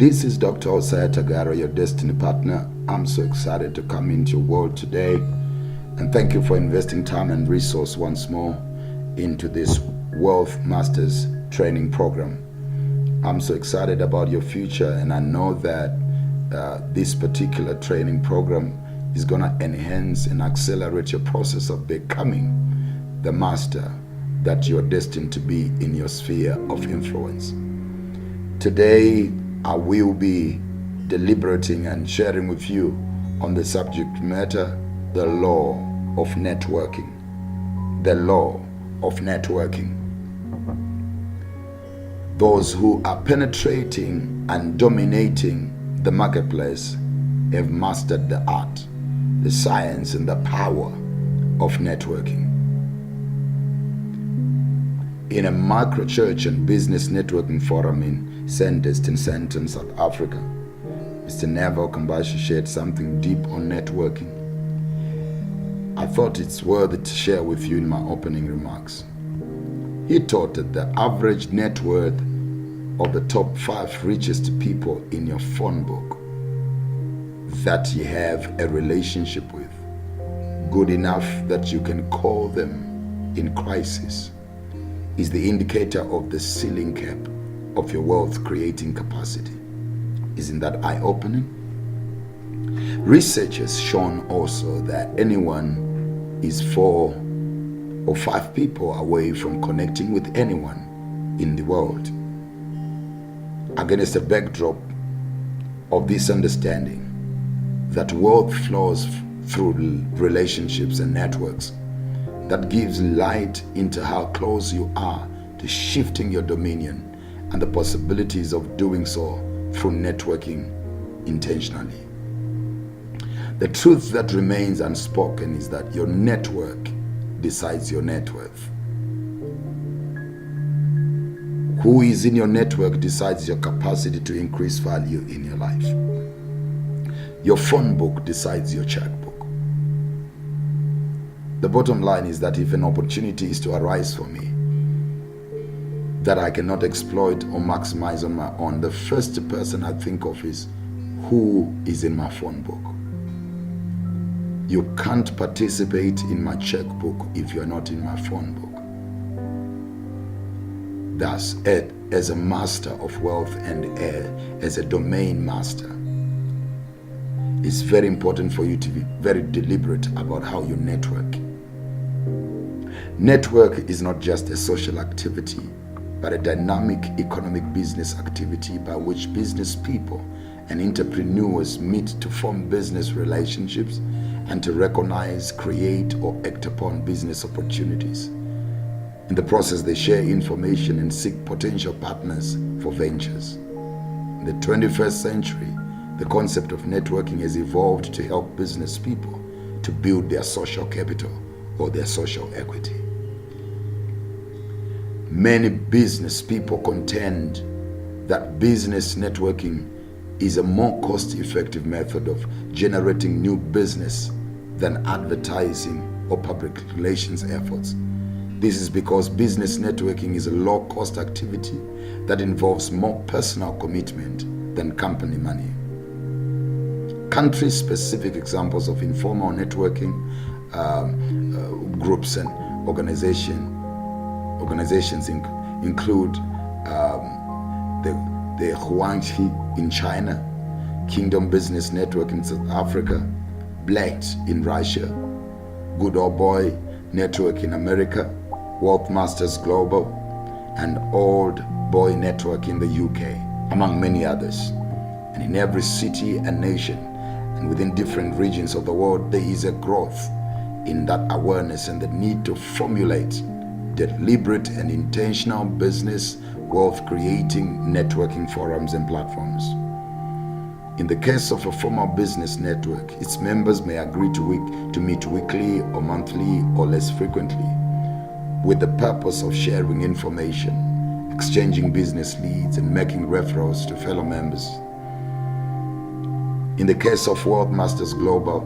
This is Dr. Hosiah Tagara, your destiny partner. I'm so excited to come into your world today, and thank you for investing time and resource once more into this Wealth Masters training program. I'm so excited about your future, and I know that this particular training program is going to enhance and accelerate your process of becoming the master that you're destined to be in your sphere of influence. Today, I will be deliberating and sharing with you on the subject matter, the law of networking. The law of networking. Those who are penetrating and dominating the marketplace have mastered the art, the science, and the power of networking. In a micro church and business networking forum in Sandhurst in Sandton, South Africa, Mr. Neville Kambashi shared something deep on networking. I thought it's worthy to share with you in my opening remarks. He taught that the average net worth of the top 5 richest people in your phone book that you have a relationship with, good enough that you can call them in crisis, is the indicator of the ceiling cap of your wealth creating capacity. Isn't that eye-opening? Research has shown also that anyone is 4 or 5 people away from connecting with anyone in the world. Against a backdrop of this understanding that wealth flows through relationships and networks, that gives light into how close you are to shifting your dominion and the possibilities of doing so through networking intentionally. The truth that remains unspoken is that your network decides your net worth. Who is in your network decides your capacity to increase value in your life. Your phone book decides your checkbook. The bottom line is that if an opportunity is to arise for me that I cannot exploit or maximize on my own, the first person I think of is who is in my phone book. You can't participate in my checkbook if you're not in my phone book. Thus, as a master of wealth and as a domain master, it's very important for you to be very deliberate about how you network. Network is not just a social activity, but a dynamic economic business activity by which business people and entrepreneurs meet to form business relationships and to recognize, create, or act upon business opportunities. In the process, they share information and seek potential partners for ventures. In the 21st century, the concept of networking has evolved to help business people to build their social capital or their social equity. Many business people contend that business networking is a more cost-effective method of generating new business than advertising or public relations efforts. This is because business networking is a low-cost activity that involves more personal commitment than company money. Country-specific examples of informal networking groups and organizations include the Huangqi in China, Kingdom Business Network in South Africa, Blacks in Russia, Good Old Boy Network in America, Wealth Masters Global, and Old Boy Network in the UK, among many others. And in every city and nation, and within different regions of the world, there is a growth in that awareness and the need to formulate deliberate and intentional business wealth creating networking forums and platforms. In the case of a formal business network, its members may agree to meet weekly or monthly or less frequently with the purpose of sharing information, exchanging business leads, and making referrals to fellow members. In the case of Wealth Masters Global,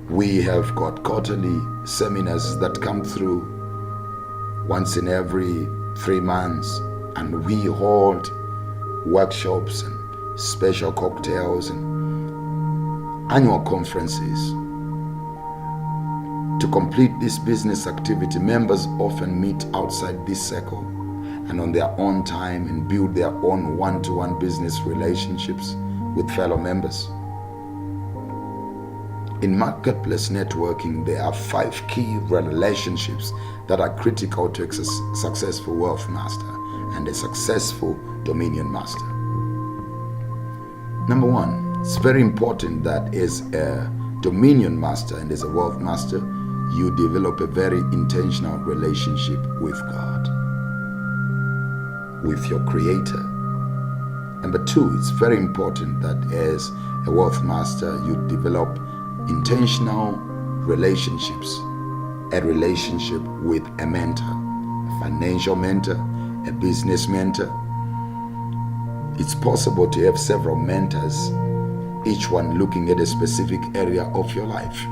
we have got quarterly seminars that come through once in every 3 months, and we hold workshops and special cocktails and annual conferences. To complete this business activity, members often meet outside this circle and on their own time and build their own one-to-one business relationships with fellow members. In marketplace networking, there are 5 key relationships that are critical to a successful wealth master and a successful dominion master. Number 1, it's very important that as a dominion master and as a wealth master, you develop a very intentional relationship with God, with your Creator. Number 2, it's very important that as a wealth master, you develop intentional relationships, a relationship with a mentor, a financial mentor, a business mentor. It's possible to have several mentors, each one looking at a specific area of your life,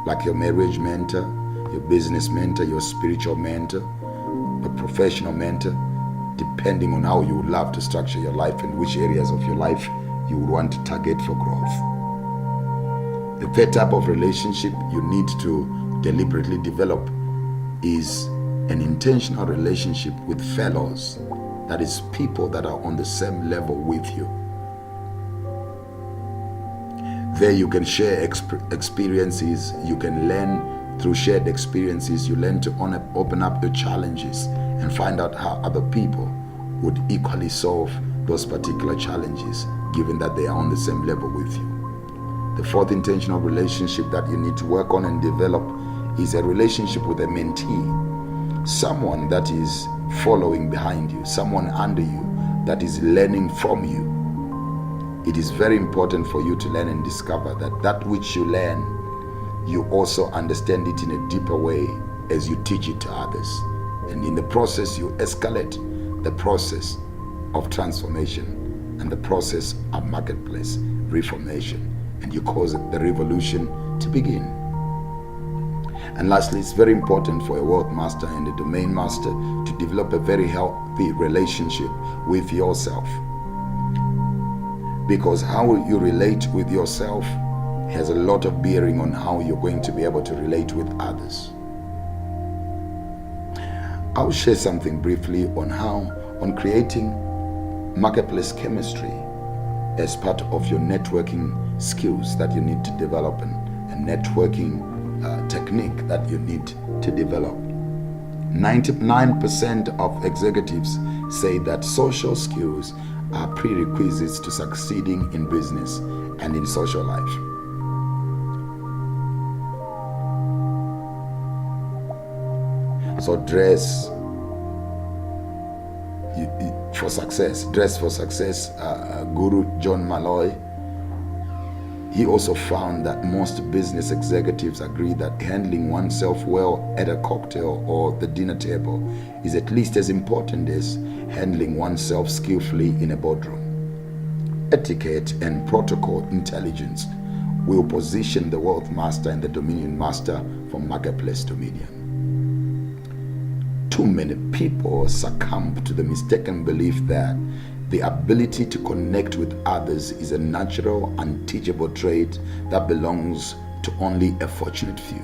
like your marriage mentor, your business mentor, your spiritual mentor, your professional mentor, depending on how you would love to structure your life and which areas of your life you would want to target for growth. The third type of relationship you need to deliberately develop is an intentional relationship with fellows, that is, people that are on the same level with you. There you can share experiences, you can learn through shared experiences, you learn to open up your challenges and find out how other people would equally solve those particular challenges, given that they are on the same level with you. The fourth intentional relationship that you need to work on and develop is a relationship with a mentee, someone that is following behind you, someone under you that is learning from you. It is very important for you to learn and discover that which you learn, you also understand it in a deeper way as you teach it to others. And in the process, you escalate the process of transformation and the process of marketplace reformation, and you cause the revolution to begin. And lastly, it's very important for a wealth master and a domain master to develop a very healthy relationship with yourself, because how you relate with yourself has a lot of bearing on how you're going to be able to relate with others. I'll share something briefly on creating marketplace chemistry as part of your networking skills that you need to develop and networking technique that you need to develop. 99% of executives say that social skills are prerequisites to succeeding in business and in social life. So dress for success. Guru John Malloy, he also found that most business executives agree that handling oneself well at a cocktail or the dinner table is at least as important as handling oneself skillfully in a boardroom. Etiquette and protocol intelligence will position the wealth master and the dominion master for marketplace dominion. Too many people succumb to the mistaken belief that the ability to connect with others is a natural, unteachable trait that belongs to only a fortunate few.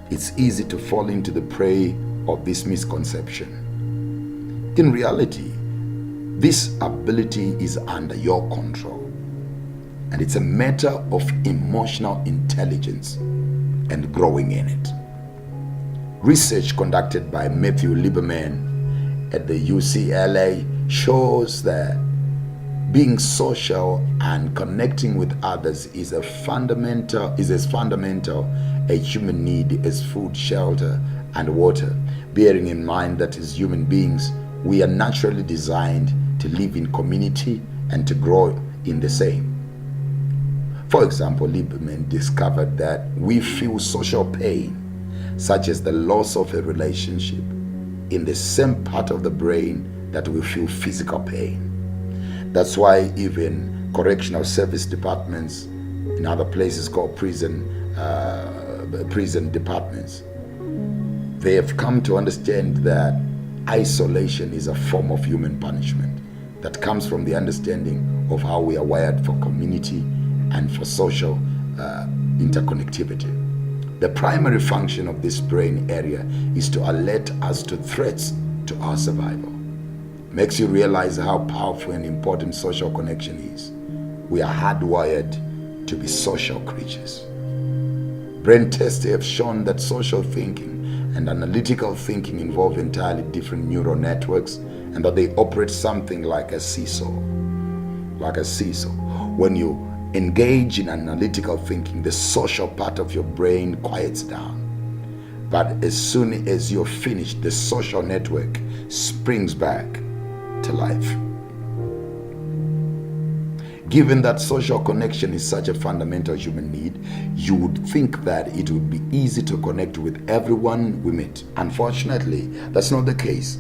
It's easy to fall into the prey of this misconception. In reality, this ability is under your control, and it's a matter of emotional intelligence and growing in it. Research conducted by Matthew Lieberman at the UCLA shows that being social and connecting with others is as fundamental a human need as food, shelter, and water, bearing in mind that as human beings, we are naturally designed to live in community and to grow in the same. For example, Lieberman discovered that we feel social pain, such as the loss of a relationship, in the same part of the brain that we feel physical pain. That's why even correctional service departments in other places called prison departments, they have come to understand that isolation is a form of human punishment that comes from the understanding of how we are wired for community and for social interconnectivity. The primary function of this brain area is to alert us to threats to our survival. Makes you realize how powerful and important social connection is. We are hardwired to be social creatures. Brain tests have shown that social thinking and analytical thinking involve entirely different neural networks, and that they operate something like a seesaw. When you engage in analytical thinking, the social part of your brain quiets down. But as soon as you're finished, the social network springs back to life. Given that social connection is such a fundamental human need, you would think that it would be easy to connect with everyone we meet. Unfortunately, that's not the case.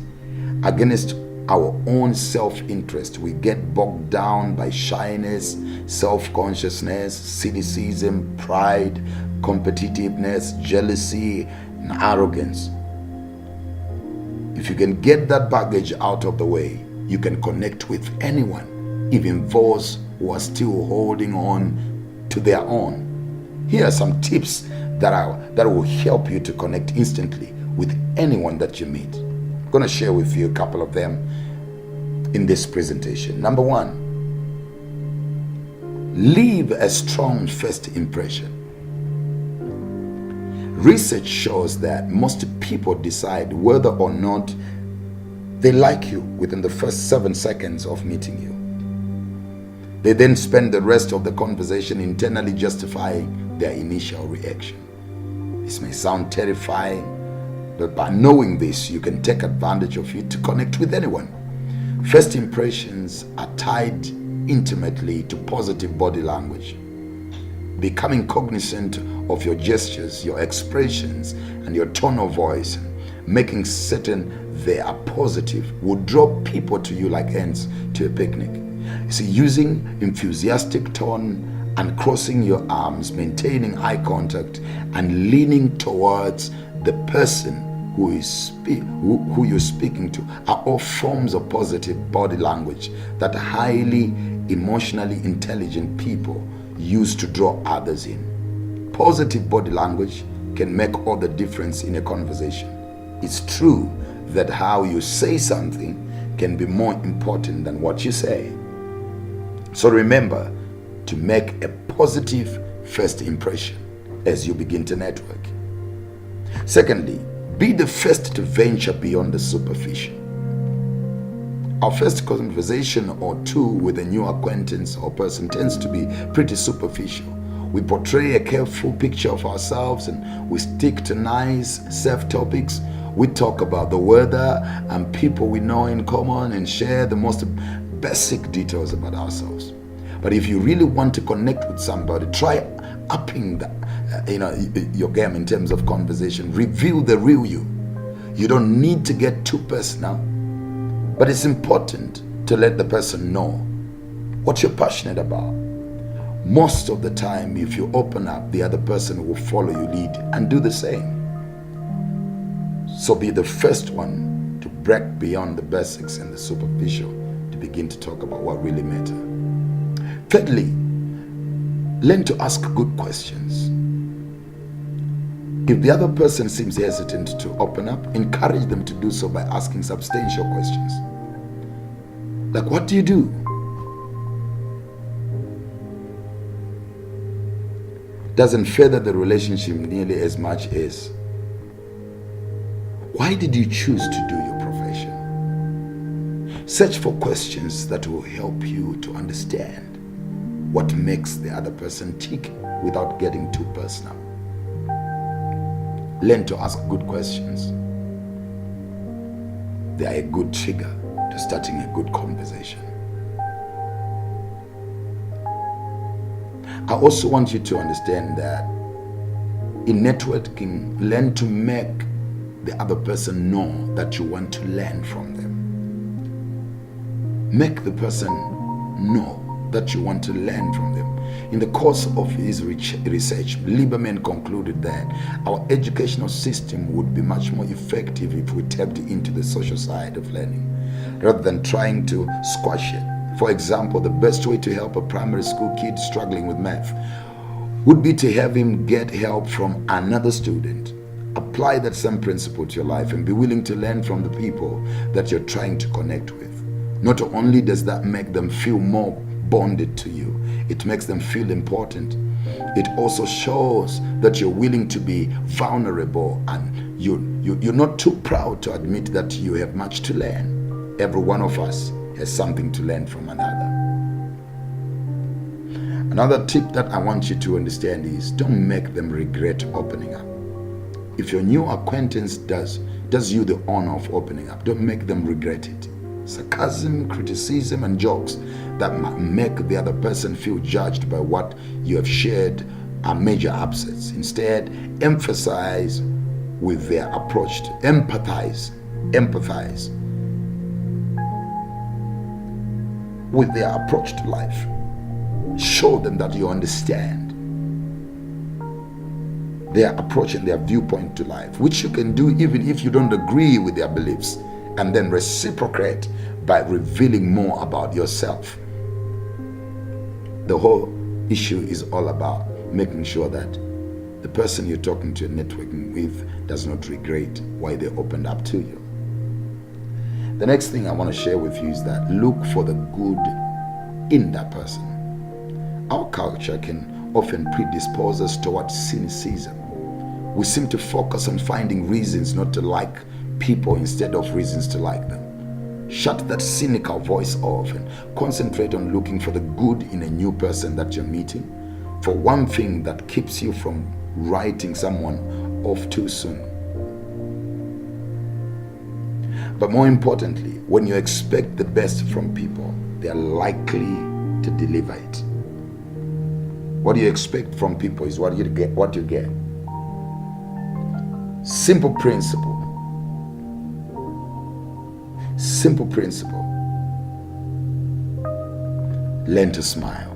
Against our own self-interest, we get bogged down by shyness, self-consciousness, cynicism, pride, competitiveness, jealousy, and arrogance. If you can get that baggage out of the way, you can connect with anyone, even those who are still holding on to their own. Here are some tips that will help you to connect instantly with anyone that you meet. I'm going to share with you a couple of them in this presentation. Number one, leave a strong first impression. Research shows that most people decide whether or not they like you within the first 7 seconds of meeting you. They then spend the rest of the conversation internally justifying their initial reaction. This may sound terrifying, but by knowing this, you can take advantage of it to connect with anyone. First impressions are tied intimately to positive body language. Becoming cognizant of your gestures, your expressions, and your tone of voice, making certain they are positive, will draw people to you like ants to a picnic. You see, using enthusiastic tone and crossing your arms, maintaining eye contact, and leaning towards the person who you're speaking to are all forms of positive body language that highly emotionally intelligent people use to draw others in. Positive body language can make all the difference in a conversation. It's true that how you say something can be more important than what you say. So remember to make a positive first impression as you begin to network. Secondly, be the first to venture beyond the superficial. Our first conversation or two with a new acquaintance or person tends to be pretty superficial. We portray a careful picture of ourselves and we stick to nice, safe topics. We talk about the weather and people we know in common and share the most basic details about ourselves. But if you really want to connect with somebody, try upping your game in terms of conversation. Reveal the real you. You don't need to get too personal, but it's important to let the person know what you're passionate about. Most of the time, if you open up, the other person will follow your lead and do the same. So be the first one to break beyond the basics and the superficial to begin to talk about what really matters. Thirdly, learn to ask good questions. If the other person seems hesitant to open up, encourage them to do so by asking substantial questions. Like, what do you do? Doesn't further the relationship nearly as much as, why did you choose to do your profession? Search for questions that will help you to understand what makes the other person tick without getting too personal. Learn to ask good questions. They are a good trigger to starting a good conversation. I also want you to understand that in networking, learn to make the other person know that you want to learn from them. Make the person know that you want to learn from them. In the course of his research, Lieberman concluded that our educational system would be much more effective if we tapped into the social side of learning, rather than trying to squash it. For example, the best way to help a primary school kid struggling with math would be to have him get help from another student. Apply that same principle to your life and be willing to learn from the people that you're trying to connect with. Not only does that make them feel more bonded to you, it makes them feel important. It also shows that you're willing to be vulnerable and you're not too proud to admit that you have much to learn. Every one of us has something to learn from another. Another tip that I want you to understand is don't make them regret opening up. If your new acquaintance does you the honor of opening up, don't make them regret it. Sarcasm, criticism, and jokes that make the other person feel judged by what you have shared are major upsets. Instead, empathize with their approach to empathize with their approach to life. Show them that you understand their approach and their viewpoint to life, which you can do even if you don't agree with their beliefs, and then reciprocate by revealing more about yourself. The whole issue is all about making sure that the person you're talking to and networking with does not regret why they opened up to you. The next thing I want to share with you is that look for the good in that person. Our culture can often predispose us towards cynicism. We seem to focus on finding reasons not to like people instead of reasons to like them. Shut that cynical voice off and concentrate on looking for the good in a new person that you're meeting. For one thing that keeps you from writing someone off too soon. But more importantly, when you expect the best from people, they are likely to deliver it. What you expect from people is what you get. Simple principle. Learn to smile.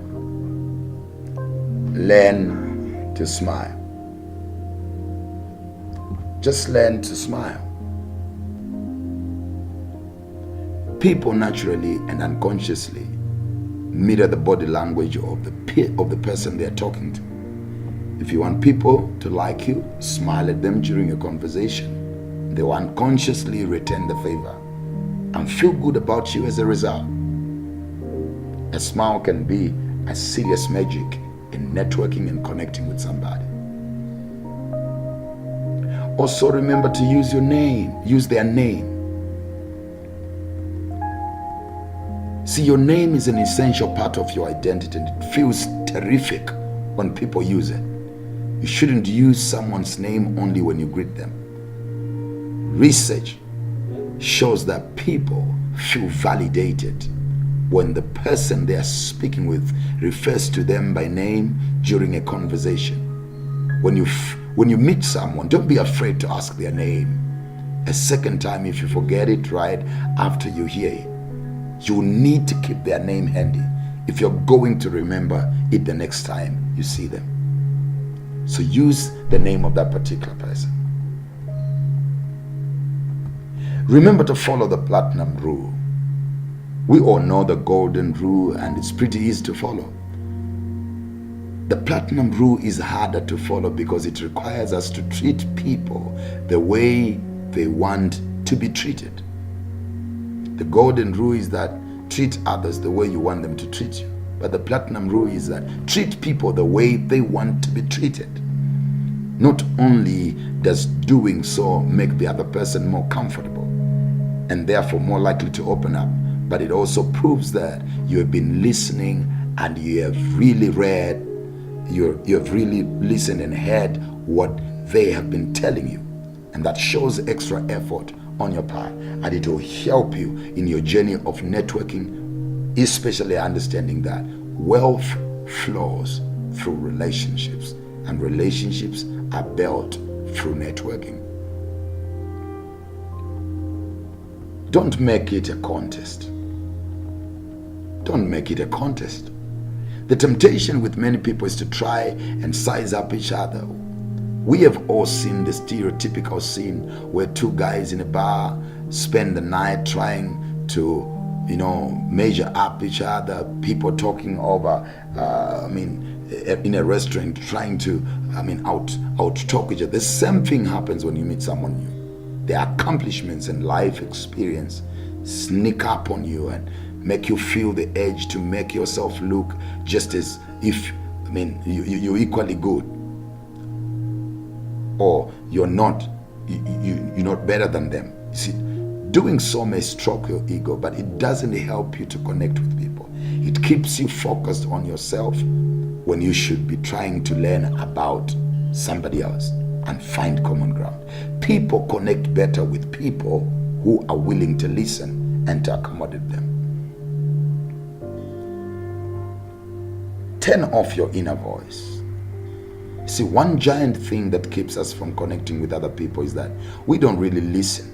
Learn to smile. Just learn to smile. People naturally and unconsciously mirror the body language of the person they're talking to. If you want people to like you, smile at them during a conversation. They will unconsciously return the favor and feel good about you as a result. A smile can be a serious magic in networking and connecting with somebody. Also remember to use their name. See, your name is an essential part of your identity and it feels terrific when people use it. You shouldn't use someone's name only when you greet them. Research shows that people feel validated when the person they are speaking with refers to them by name during a conversation. When you meet someone, don't be afraid to ask their name. A second time if you forget it right after you hear it. You need to keep their name handy if you're going to remember it the next time you see them. So use the name of that particular person. Remember to follow the platinum rule. We all know the golden rule and it's pretty easy to follow. The platinum rule is harder to follow because it requires us to treat people the way they want to be treated. The golden rule is that treat others the way you want them to treat you. But the platinum rule is that treat people the way they want to be treated. Not only does doing so make the other person more comfortable and therefore more likely to open up, but it also proves that you have been listening and you have really read, you have really listened and heard what they have been telling you. And that shows extra effort on your part, and it will help you in your journey of networking, especially understanding that wealth flows through relationships and relationships are built through networking. Don't make it a contest. Don't make it a contest. The temptation with many people is to try and size up each other. We have all seen the stereotypical scene where two guys in a bar spend the night trying to measure up each other, people talking over, in a restaurant, trying to, out talk each other. The same thing happens when you meet someone new. Their accomplishments and life experience sneak up on you and make you feel the urge to make yourself look just as if, you're equally good, or you're not better than them. You see, doing so may stroke your ego, but it doesn't help you to connect with people. It keeps you focused on yourself when you should be trying to learn about somebody else and find common ground. People connect better with people who are willing to listen and to accommodate them. Turn off your inner voice. See, one giant thing that keeps us from connecting with other people is that we don't really listen.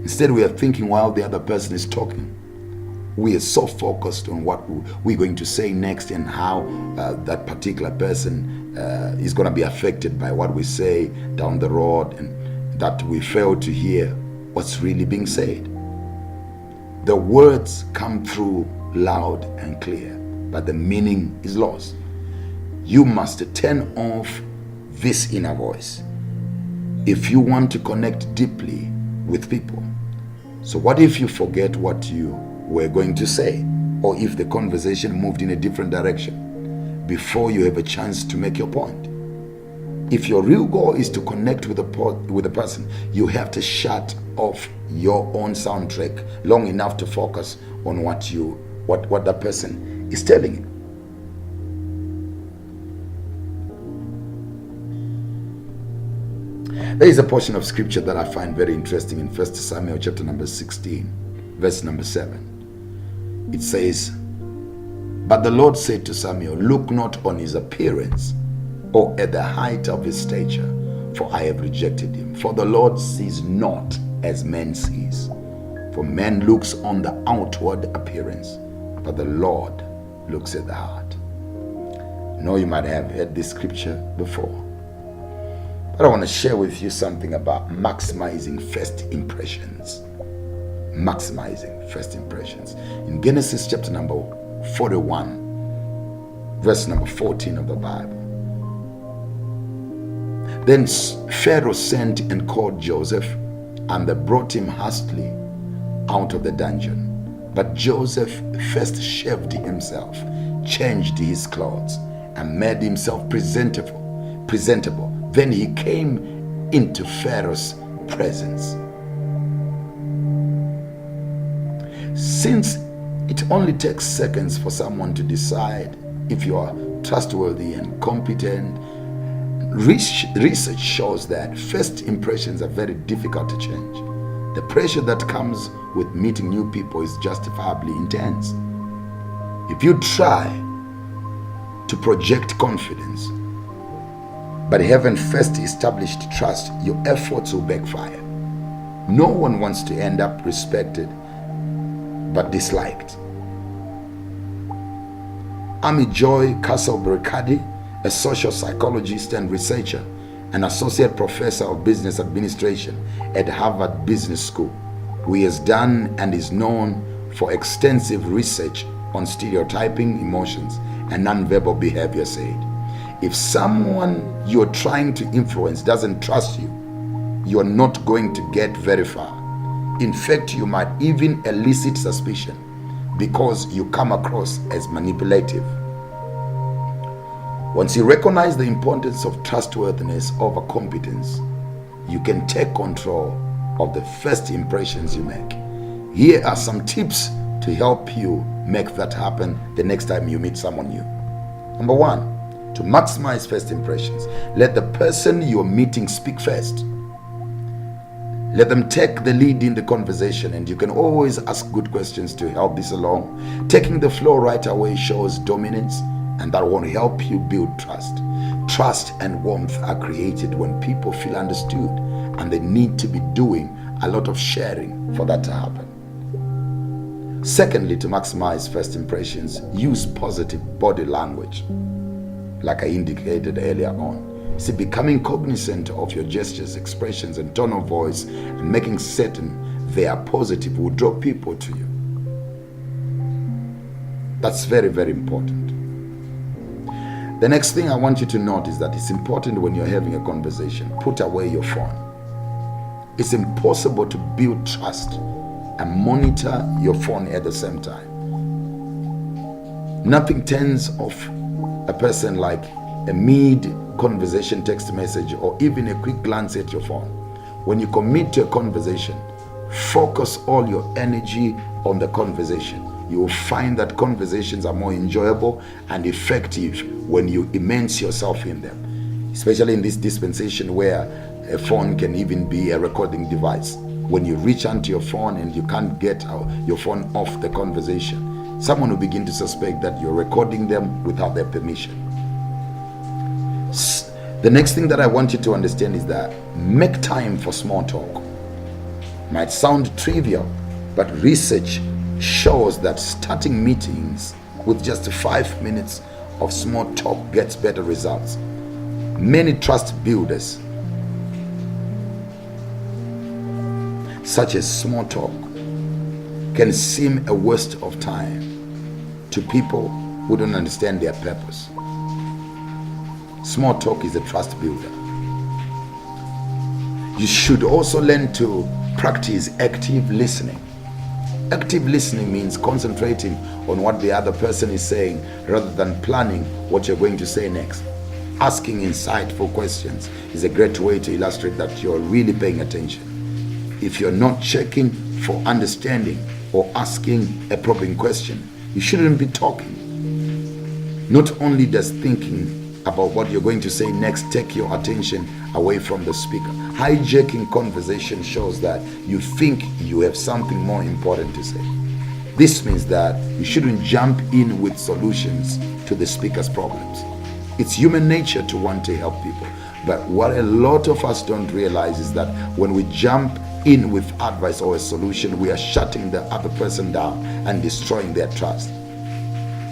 Instead, we are thinking while the other person is talking. We are so focused on what we're going to say next and how that particular person is going to be affected by what we say down the road, and that we fail to hear what's really being said. The words come through loud and clear, but the meaning is lost. You must turn off this inner voice if you want to connect deeply with people. So what if you forget what you were going to say, or if the conversation moved in a different direction before you have a chance to make your point? If your real goal is to connect with a person, you have to shut off your own soundtrack long enough to focus on what that person is telling you. There is a portion of scripture that I find very interesting in 1 Samuel chapter number 16, verse number 7. It says, "But the Lord said to Samuel, look not on his appearance or at the height of his stature, for I have rejected him. For the Lord sees not as man sees. For man looks on the outward appearance, but the Lord looks at the heart." I know you might have heard this scripture before, but I want to share with you something about maximizing first impressions. Maximizing first impressions. In Genesis chapter number 41, verse number 14 of the Bible. Then Pharaoh sent and called Joseph, and they brought him hastily out of the dungeon. But Joseph first shaved himself, changed his clothes, and made himself presentable. Then he came into Pharaoh's presence. Since it only takes seconds for someone to decide if you are trustworthy and competent, research shows that first impressions are very difficult to change. The pressure that comes with meeting new people is justifiably intense. If you try to project confidence but haven't first established trust, your efforts will backfire. No one wants to end up respected but disliked. Ami Joy Castle-Berkadi, a social psychologist and researcher, an associate professor of business administration at Harvard Business School, who has done and is known for extensive research on stereotyping, emotions, and nonverbal behavior, said, if someone you're trying to influence doesn't trust you, you're not going to get very far. In fact, you might even elicit suspicion because you come across as manipulative. Once you recognize the importance of trustworthiness over competence, you can take control of the first impressions you make. Here are some tips to help you make that happen the next time you meet someone new. Number one, to maximize first impressions, let the person you're meeting speak first. Let them take the lead in the conversation, and you can always ask good questions to help this along. Taking the floor right away shows dominance, and that won't help you build trust. Trust and warmth are created when people feel understood, and they need to be doing a lot of sharing for that to happen. Secondly, to maximize first impressions, use positive body language, like I indicated earlier on. See, becoming cognizant of your gestures, expressions, and tone of voice, and making certain they are positive will draw people to you. That's very, very important. The next thing I want you to note is that it's important when you're having a conversation, put away your phone. It's impossible to build trust and monitor your phone at the same time. Nothing turns off a person like a mid-conversation text message or even a quick glance at your phone. When you commit to a conversation, focus all your energy on the conversation. You will find that conversations are more enjoyable and effective when you immerse yourself in them, especially in this dispensation where a phone can even be a recording device. When you reach onto your phone and you can't get your phone off the conversation, someone will begin to suspect that you're recording them without their permission. The next thing that I want you to understand is that make time for small talk. Might sound trivial, but research shows that starting meetings with just 5 minutes of small talk gets better results. Many trust builders, such as small talk, can seem a waste of time to people who don't understand their purpose. Small talk is a trust builder. You should also learn to practice active listening. Active listening means concentrating on what the other person is saying rather than planning what you're going to say next. Asking insightful questions is a great way to illustrate that you're really paying attention. If you're not checking for understanding or asking a probing question, you shouldn't be talking. Not only does thinking about what you're going to say next take your attention away from the speaker, hijacking conversation shows that you think you have something more important to say. This means that you shouldn't jump in with solutions to the speaker's problems. It's human nature to want to help people, but what a lot of us don't realize is that when we jump in with advice or a solution, we are shutting the other person down and destroying their trust.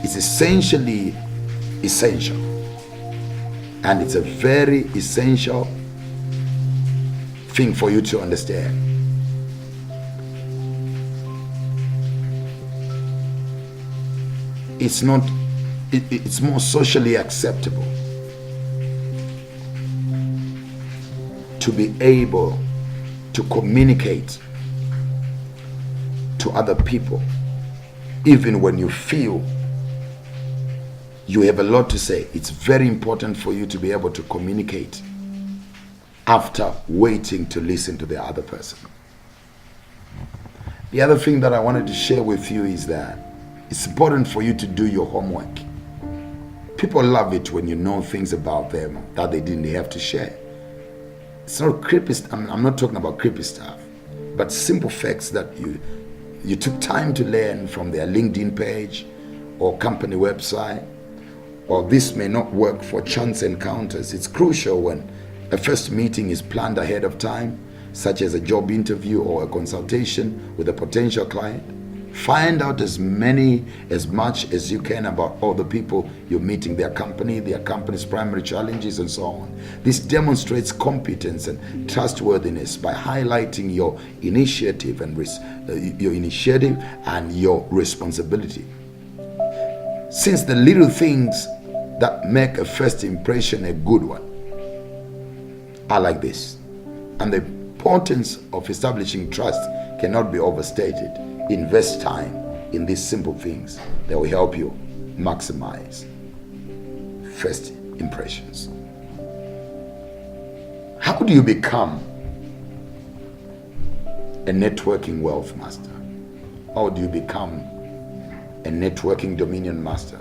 It's essentially essential, and it's a very essential thing for you to understand. It's more socially acceptable to be able to communicate to other people even when you feel you have a lot to say. It's very important for you to be able to communicate after waiting to listen to the other person. The other thing that I wanted to share with you is that it's important for you to do your homework. People love it when you know things about them that they didn't have to share. It's not creepy. I'm not talking about creepy stuff, but simple facts that you took time to learn from their LinkedIn page or company website. Or this may not work for chance encounters. It's crucial when a first meeting is planned ahead of time, such as a job interview or a consultation with a potential client. Find out as much as you can about all the people you're meeting, their company's primary challenges, and so on. This demonstrates competence and trustworthiness by highlighting your initiative and your responsibility. Since the little things that make a first impression a good one are like this, and the importance of establishing trust cannot be overstated. Invest time in these simple things that will help you maximize first impressions. How do you become a networking wealth master? How do you become a networking dominion master?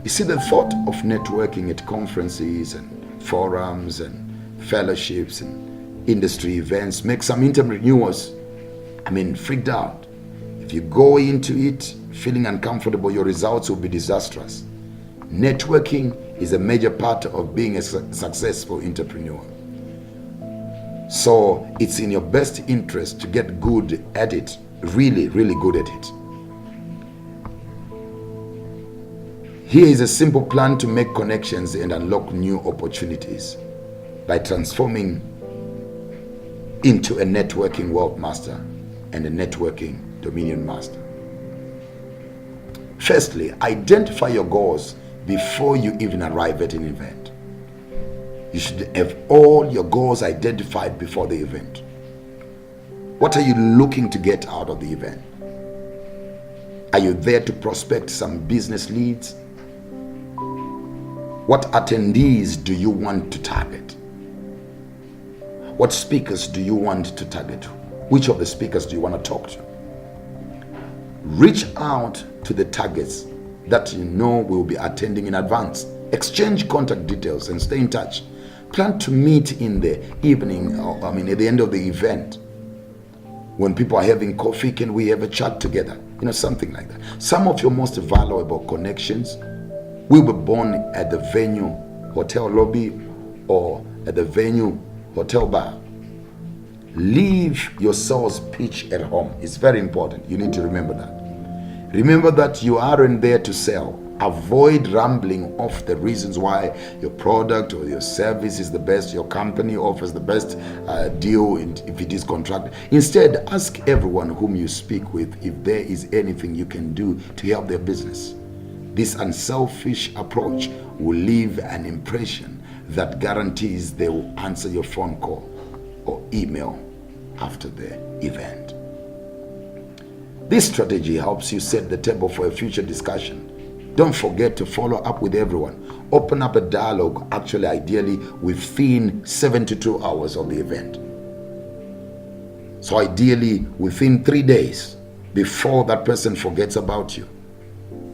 You see, the thought of networking at conferences and forums and fellowships and industry events makes some entrepreneurs freaked out. If you go into it feeling uncomfortable, your results will be disastrous. Networking is a major part of being a successful entrepreneur. So it's in your best interest to get good at it, really, really good at it. Here is a simple plan to make connections and unlock new opportunities by transforming into a networking wealth master and a networking dominion master. Firstly, identify your goals before you even arrive at an event. You should have all your goals identified before the event. What are you looking to get out of the event? Are you there to prospect some business leads? What attendees do you want to target? What speakers do you want to target? Which of the speakers do you want to talk to? Reach out to the targets that you know will be attending in advance. Exchange contact details and stay in touch. Plan to meet in the evening, at the end of the event. When people are having coffee, can we have a chat together? Something like that. Some of your most valuable connections will be born at the venue hotel lobby or at the venue hotel bar. Leave your sales pitch at home. It's very important. You need to remember that. Remember that you aren't there to sell. Avoid rambling off the reasons why your product or your service is the best, your company offers the best deal if it is contracted. Instead, ask everyone whom you speak with if there is anything you can do to help their business. This unselfish approach will leave an impression that guarantees they will answer your phone call or email after the event. This strategy helps you set the table for a future discussion. Don't forget to follow up with everyone. Open up a dialogue, ideally within 72 hours of the event. So ideally within 3 days before that person forgets about you.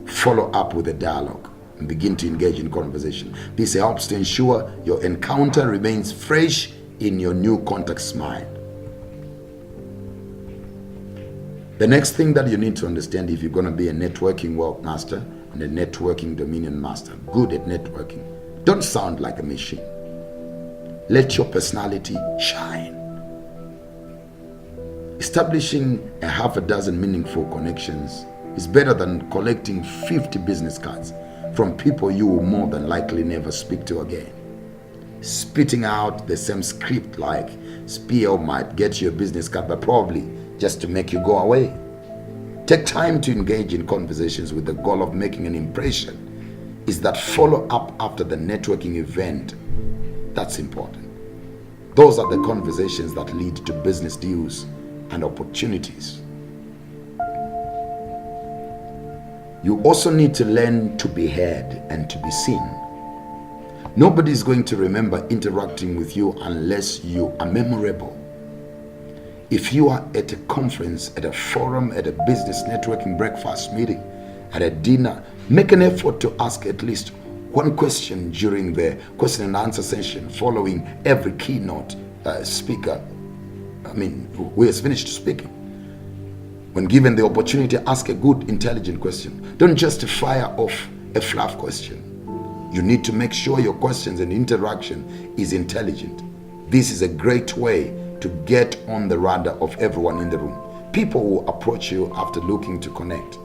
Follow up with a dialogue and begin to engage in conversation. This helps to ensure your encounter remains fresh in your new contact's mind. The next thing that you need to understand if you're going to be a networking world master and a networking dominion master, good at networking, don't sound like a machine. Let your personality shine. Establishing a half a dozen meaningful connections is better than collecting 50 business cards from people you will more than likely never speak to again. Spitting out the same script like spiel might get you a business card, but probably just to make you go away. Take time to engage in conversations with the goal of making an impression. Is that follow up after the networking event? That's important. Those are the conversations that lead to business deals and opportunities. You also need to learn to be heard and to be seen. Nobody is going to remember interacting with you unless you are memorable. If you are at a conference, at a forum, at a business networking breakfast meeting, at a dinner, make an effort to ask at least one question during the question and answer session following every keynote speaker who has finished speaking. When given the opportunity, ask a good, intelligent question. Don't just fire off a fluff question. You need to make sure your questions and interaction is intelligent. This is a great way to get on the radar of everyone in the room. People will approach you after looking to connect.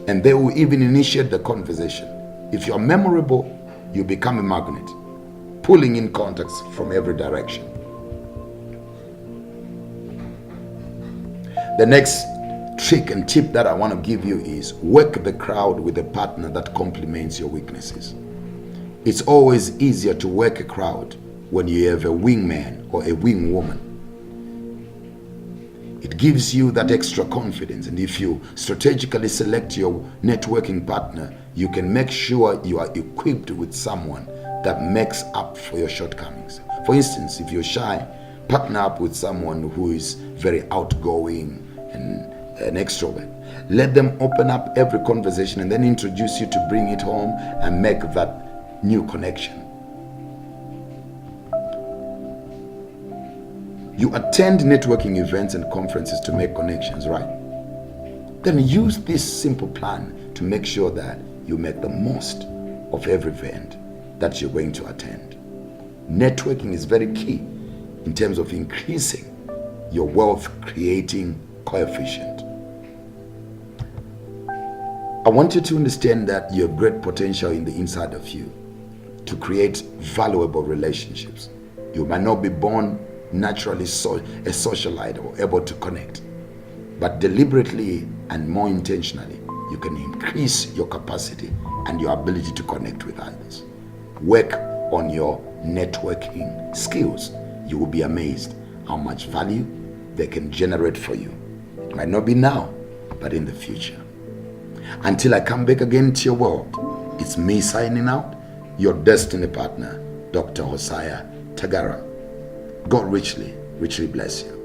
And they will even initiate the conversation. If you're memorable, you become a magnet, pulling in contacts from every direction. The next trick and tip that I want to give you is work the crowd with a partner that complements your weaknesses. It's always easier to work a crowd when you have a wingman or a wingwoman. It gives you that extra confidence, and if you strategically select your networking partner, you can make sure you are equipped with someone that makes up for your shortcomings. For instance, if you're shy, partner up with someone who is very outgoing and an extrovert. Let them open up every conversation and then introduce you to bring it home and make that new connection. You attend networking events and conferences to make connections, right? Then use this simple plan to make sure that you make the most of every event that you're going to attend. Networking is very key in terms of increasing your wealth creating coefficient. I want you to understand that you have great potential in the inside of you to create valuable relationships. You might not be born naturally a socialite or able to connect, but deliberately and more intentionally, you can increase your capacity and your ability to connect with others. Work on your networking skills. You will be amazed how much value they can generate for you. It might not be now, but in the future. Until I come back again to your world, it's me signing out, your destiny partner, Dr. Hosiah Tagara. God richly, richly bless you.